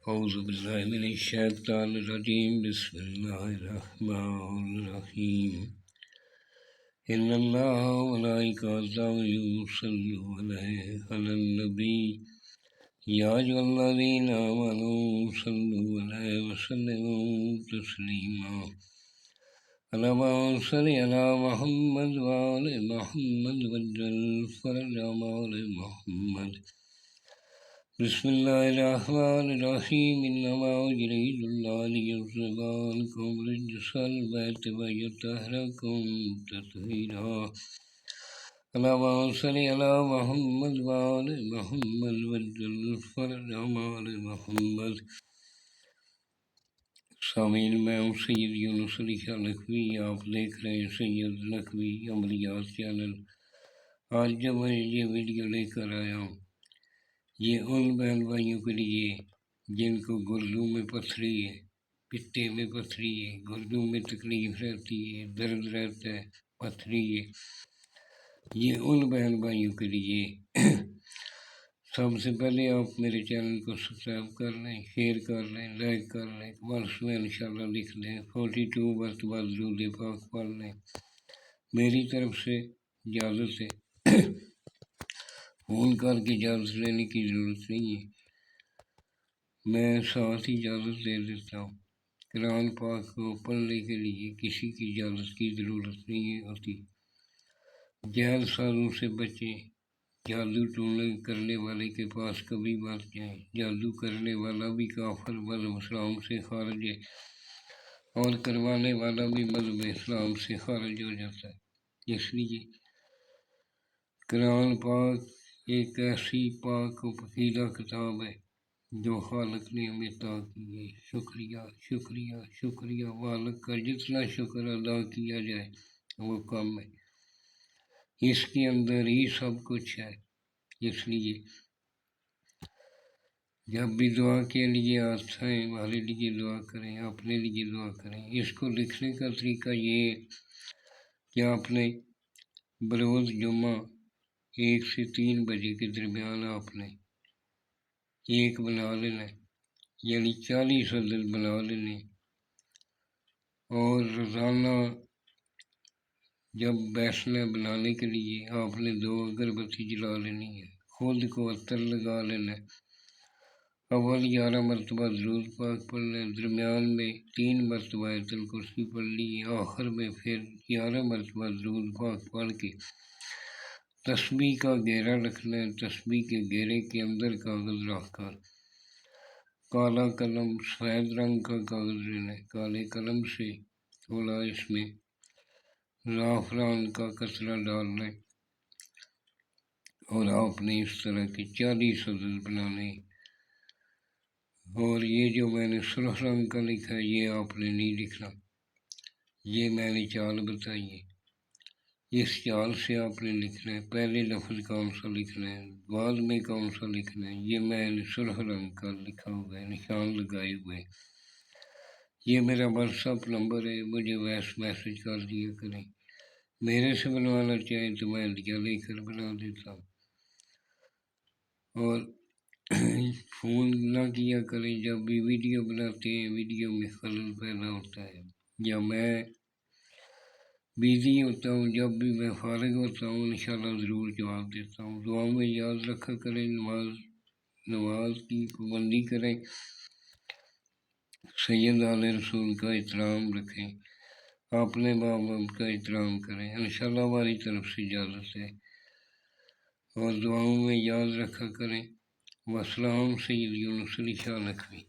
أعوذ بالله من الشيطان الرجيم بسم الله الرحمن الرحيم إن الله وملائكته يصلون على النبي يا أيها الذين آمنوا صلوا عليه وسلموا تسليما اللهم صل على محمد وآل محمد وجل فرج آل محمد بسم الله الرحمن الرحيم إنما يريد الله ليذهب عنكم رجس البيت ويطهركم تطهيرا اللهم صل على محمد وآل محمد وجل فرج آل محمد سامعین میں ہوں سید یونس علی شاہ لکھوی، آپ دیکھ رہے ہیں سید لکھوی عملیات چینل۔ آج جب میں یہ ویڈیو لے کر آیا ہوں یہ ان بہن بھائیوں کے لیے جن کو گردوں میں پتھری ہے، پتے میں پتھری ہے، گردوں میں تکلیف رہتی ہے، درد رہتا ہے، پتھری ہے، یہ ان بہن بھائیوں کے لیے سب سے پہلے آپ میرے چینل کو سبسکرائب کر لیں، شیئر کر لیں، لائک کر لیں، کمنٹس میں انشاءاللہ لکھ دیں، 42 مرتبہ درود پاک پڑھ لیں۔ میری طرف سے اجازت ہے، فون کر کے اجازت لینے کی ضرورت نہیں ہے، میں ساتھ ہی اجازت دے دیتا ہوں۔ قرآن پاک کو پڑھنے کے لیے کسی کی اجازت کی ضرورت نہیں ہوتی۔ جہل سازوں سے بچیں، جادو ٹونے کرنے والے کے پاس کبھی مت جائیں، جادو کرنے والا بھی کافر مذہب اسلام سے خارج ہے اور کروانے والا بھی مذہب اسلام سے خارج ہو جاتا ہے۔ اس لیے قرآن پاک ایک ایسی پاک و پاکیزہ کتاب ہے جو خالق نے ہمیں عطا کی ہے۔ شکریہ شکریہ شکریہ، مالک کا جتنا شکر ادا کیا جائے وہ کم ہے، اس کے اندر ہی سب کچھ ہے۔ اس لیے جب بھی دعا کے لیے آتا ہے ہمارے لیے دعا کریں، اپنے لیے دعا کریں۔ اس کو لکھنے کا طریقہ یہ ہے کہ آپ نے بروز جمعہ 1 سے 3 بجے کے درمیان آپ نے ایک بنا لینا، یعنی 40 عدد بنا لینے، اور روزانہ جب بیٹھنا بنانے کے لیے آپ نے 2 اگربتی جلا لینی ہے، خود کو عطر لگا لینا، اول 11 مرتبہ درود پاک پڑھنا، درمیان میں 3 مرتبہ آیت الکرسی پڑھ لی، آخر میں پھر 11 مرتبہ درود پاک پڑھ کے تسبیح کا گھیرا رکھنا ہے۔ تسبیح کے گھیرے کے اندر کاغذ رکھ کر کالا قلم، سفید رنگ کا کاغذ لینا ہے، کالے قلم سے تھوڑا اس میں زعفران کا قطرہ ڈالنا ہے اور آپ نے اس طرح کے 40 عدد بنانے ہیں۔ اور یہ جو میں نے سرخ رنگ کا لکھا ہے یہ آپ نے نہیں لکھنا، یہ میں نے چال بتائی ہے، اس چال سے آپ نے لکھنا ہے۔ پہلے لفظ کون سا لکھنا ہے، بعد میں کون سا لکھنا ہے، یہ میں نے سرخ رنگ کا لکھا ہوا ہے، نشان لگائے ہوئے ہیں۔ یہ میرا واٹس ایپ نمبر ہے، مجھے وائس میسج کر دیا کریں، میرے سے بنوانا چاہیں تو میں لے کر بنا دیتا ہوں۔ اور فون نہ کیا کریں جب بھی ویڈیو بناتے ہیں، ویڈیو میں خلل پیدا ہوتا ہے، یا میں بیزی ہوتا ہوں، جب بھی میں فارغ ہوتا ہوں انشاءاللہ ضرور جواب دیتا ہوں۔ دعا میں یاد رکھا کریں، نماز کی پابندی کریں، سید آل رسول کا احترام رکھیں، اپنے ماں باپ کا احترام کریں، انشاءاللہ ہماری طرف سے اجازت ہے۔ اور دعاؤں میں یاد رکھا کریں۔ والسلام، سید یونس علی شاہ لکھوی۔